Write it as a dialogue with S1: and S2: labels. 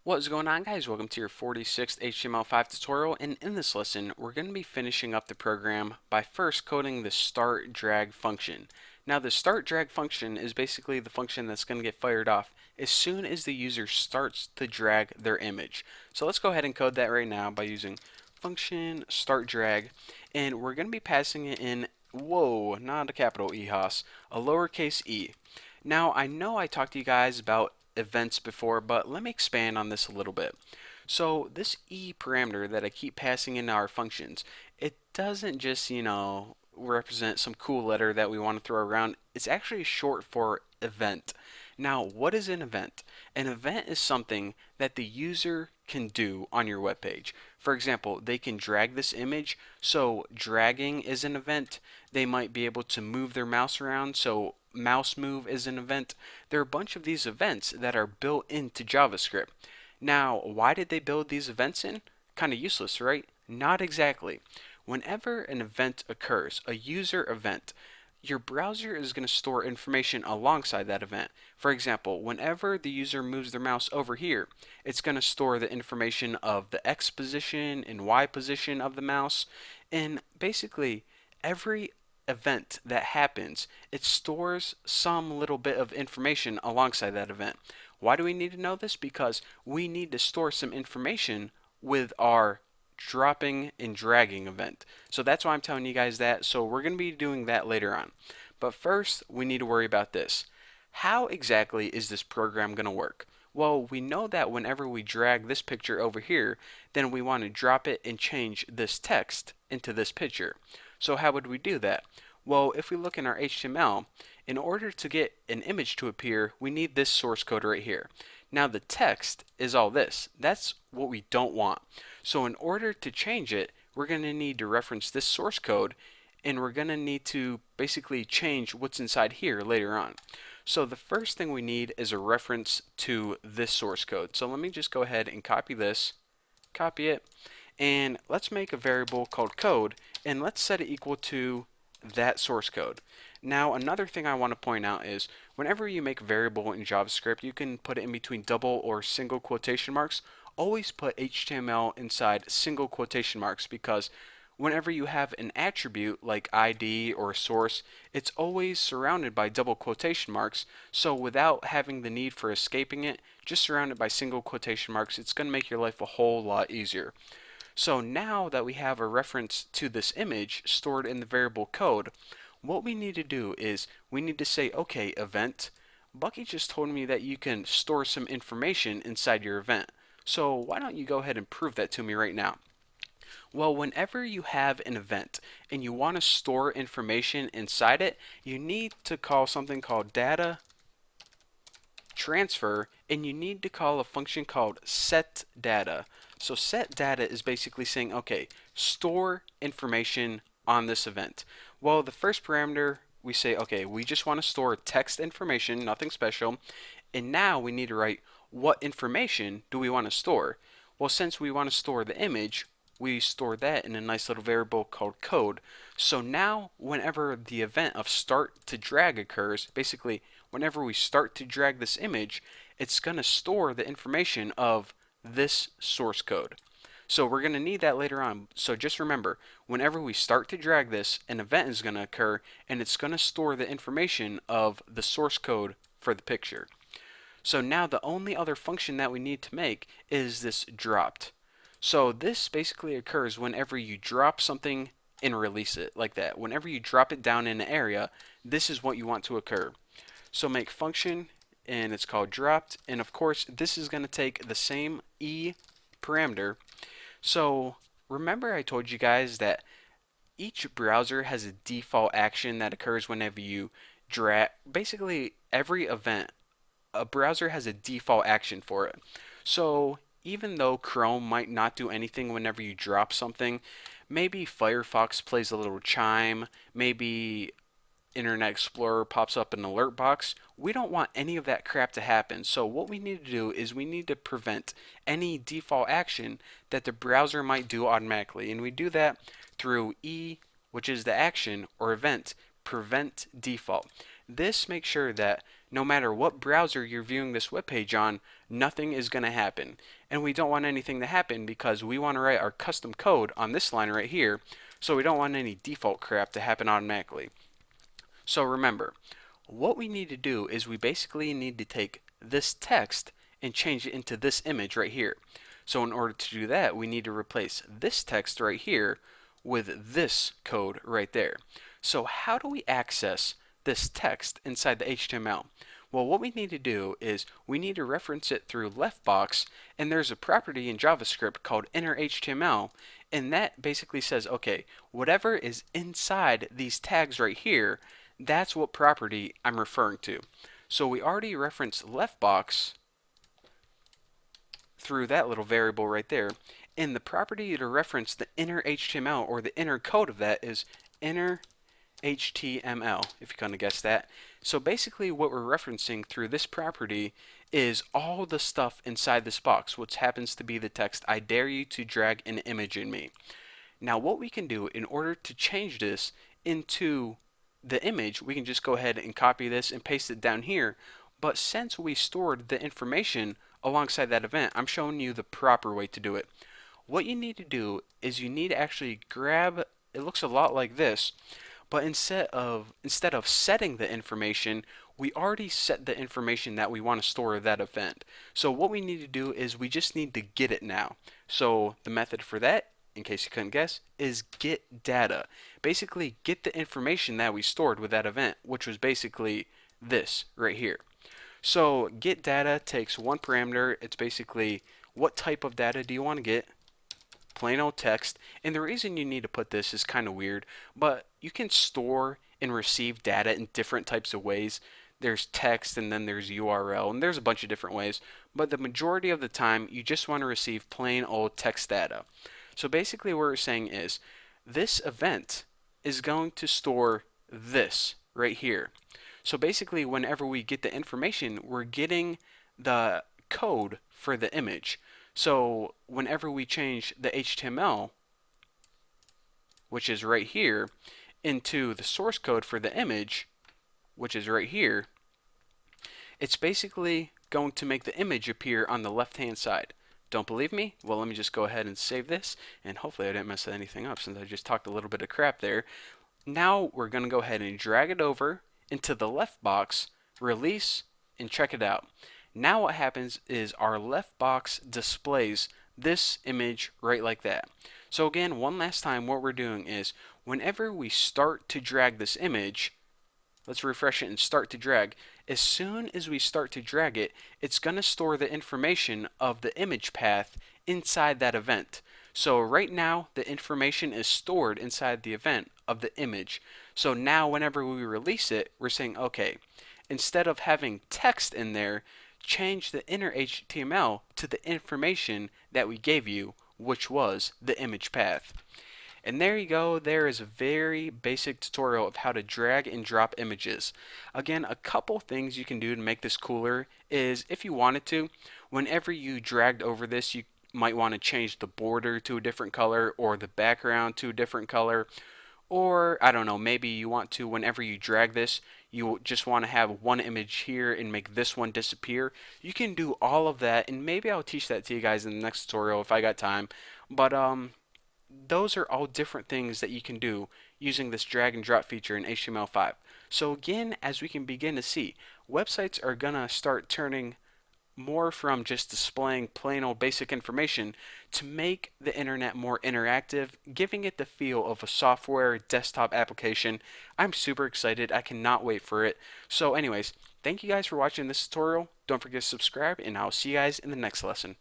S1: What is going on, guys? Welcome to your 46th HTML5 tutorial, and in this lesson we're going to be finishing up the program by first coding the start drag function. Now the start drag function is basically the function that's going to get fired off as soon as the user starts to drag their image. So let's go ahead and code that right now by using function start drag, and we're going to be passing it in, whoa, not a capital E, Haas, a lowercase e. Now I know I talked to you guys about events before, but let me expand on this a little bit. So this e parameter that I keep passing into our functions, it doesn't just, represent some cool letter that we want to throw around. It's actually short for event. Now, what is an event? An event is something that the user can do on your web page. For example, they can drag this image, so dragging is an event. They might be able to move their mouse around, so mouse move is an event. There are a bunch of these events that are built into JavaScript. Now, why did they build these events in? Kind of useless, right? Not exactly. Whenever an event occurs, a user event, your browser is going to store information alongside that event. For example, whenever the user moves their mouse over here, it's going to store the information of the X position and Y position of the mouse. And basically, every event that happens, it stores some little bit of information alongside that event. Why do we need to know this? Because we need to store some information with our dropping and dragging event. So that's why I'm telling you guys that. So we're going to be doing that later on. But first, we need to worry about this. How exactly is this program going to work? Well, we know that whenever we drag this picture over here, then we want to drop it and change this text into this picture. So how would we do that? Well, if we look in our HTML, in order to get an image to appear, we need this source code right here. Now the text is all this. That's what we don't want. So in order to change it, we're going to need to reference this source code, and we're going to need to basically change what's inside here later on. So the first thing we need is a reference to this source code. So let me just go ahead and copy this, copy it, and let's make a variable called code, and let's set it equal to that source code. Now another thing I want to point out is whenever you make a variable in JavaScript, you can put it in between double or single quotation marks. Always put HTML inside single quotation marks, because whenever you have an attribute like ID or source, it's always surrounded by double quotation marks. So without having the need for escaping it, just surround it by single quotation marks. It's going to make your life a whole lot easier. So now that we have a reference to this image stored in the variable code, what we need to do is we need to say, okay, event, Bucky just told me that you can store some information inside your event. So why don't you go ahead and prove that to me right now? Well, whenever you have an event and you want to store information inside it, you need to call something called data transfer, and you need to call a function called set data. So set data is basically saying, okay, store information on this event. Well, the first parameter we say, okay, we just want to store text information, nothing special. And now we need to write what information do we want to store. Well, since we want to store the image, we store that in a nice little variable called code. So now whenever the event of start to drag occurs, basically whenever we start to drag this image, it's going to store the information of this source code. So we're going to need that later on. So just remember, whenever we start to drag this, an event is going to occur, and it's going to store the information of the source code for the picture. So now the only other function that we need to make is this dropped. So this basically occurs whenever you drop something and release it, like that. Whenever you drop it down in an area, this is what you want to occur. So make function, and it's called dropped, and of course this is going to take the same e parameter. So remember I told you guys that each browser has a default action that occurs whenever you drag. Basically every event, a browser has a default action for it. So even though Chrome might not do anything whenever you drop something, maybe Firefox plays a little chime, maybe Internet Explorer pops up an alert box. We don't want any of that crap to happen. So what we need to do is we need to prevent any default action that the browser might do automatically. And we do that through E, which is the action, or event, prevent default. This makes sure that no matter what browser you're viewing this web page on, nothing is going to happen. And we don't want anything to happen because we want to write our custom code on this line right here, so we don't want any default crap to happen automatically. So remember, what we need to do is we basically need to take this text and change it into this image right here. So in order to do that, we need to replace this text right here with this code right there. So how do we access this text inside the HTML? Well, what we need to do is we need to reference it through leftbox, and there's a property in JavaScript called inner HTML, and that basically says, okay, whatever is inside these tags right here, that's what property I'm referring to. So we already referenced leftbox through that little variable right there, and the property to reference the inner HTML or the inner code of that is inner HTML, if you kind of guessed that. So basically what we're referencing through this property is all the stuff inside this box, which happens to be the text, "I dare you to drag an image in me." Now what we can do in order to change this into the image, we can just go ahead and copy this and paste it down here. But since we stored the information alongside that event, I'm showing you the proper way to do it. What you need to do is you need to actually grab, it looks a lot like this, but instead of setting the information, we already set the information that we want to store that event. So what we need to do is we just need to get it now. So the method for that, in case you couldn't guess, is get data. Basically get the information that we stored with that event, which was basically this right here. So get data takes one parameter. It's basically what type of data do you want to get, plain old text. And the reason you need to put this is kind of weird, but you can store and receive data in different types of ways. There's text, and then there's URL, and there's a bunch of different ways, but the majority of the time you just want to receive plain old text data. So basically what we're saying is this event is going to store this right here. So basically whenever we get the information, we're getting the code for the image. So whenever we change the HTML, which is right here, into the source code for the image, which is right here, it's basically going to make the image appear on the left hand side. Don't believe me? Well, let me just go ahead and save this, and hopefully I didn't mess anything up since I just talked a little bit of crap there. Now we're going to go ahead and drag it over into the left box, release, and check it out. Now what happens is our left box displays this image right like that. So again, one last time, what we're doing is whenever we start to drag this image, let's refresh it and start to drag. As soon as we start to drag it, it's going to store the information of the image path inside that event. So right now, the information is stored inside the event of the image. So now whenever we release it, we're saying, okay, instead of having text in there, change the inner HTML to the information that we gave you, which was the image path. And there you go, there is a very basic tutorial of how to drag and drop images. Again, a couple things you can do to make this cooler is, if you wanted to, whenever you dragged over this, you might want to change the border to a different color or the background to a different color. Or, I don't know, maybe you want to, whenever you drag this, you just want to have one image here and make this one disappear. You can do all of that, and maybe I'll teach that to you guys in the next tutorial if I got time. But, those are all different things that you can do using this drag and drop feature in HTML5. So again, as we can begin to see, websites are going to start turning more from just displaying plain old basic information to make the internet more interactive, giving it the feel of a software desktop application. I'm super excited. I cannot wait for it. So anyways, thank you guys for watching this tutorial. Don't forget to subscribe, and I'll see you guys in the next lesson.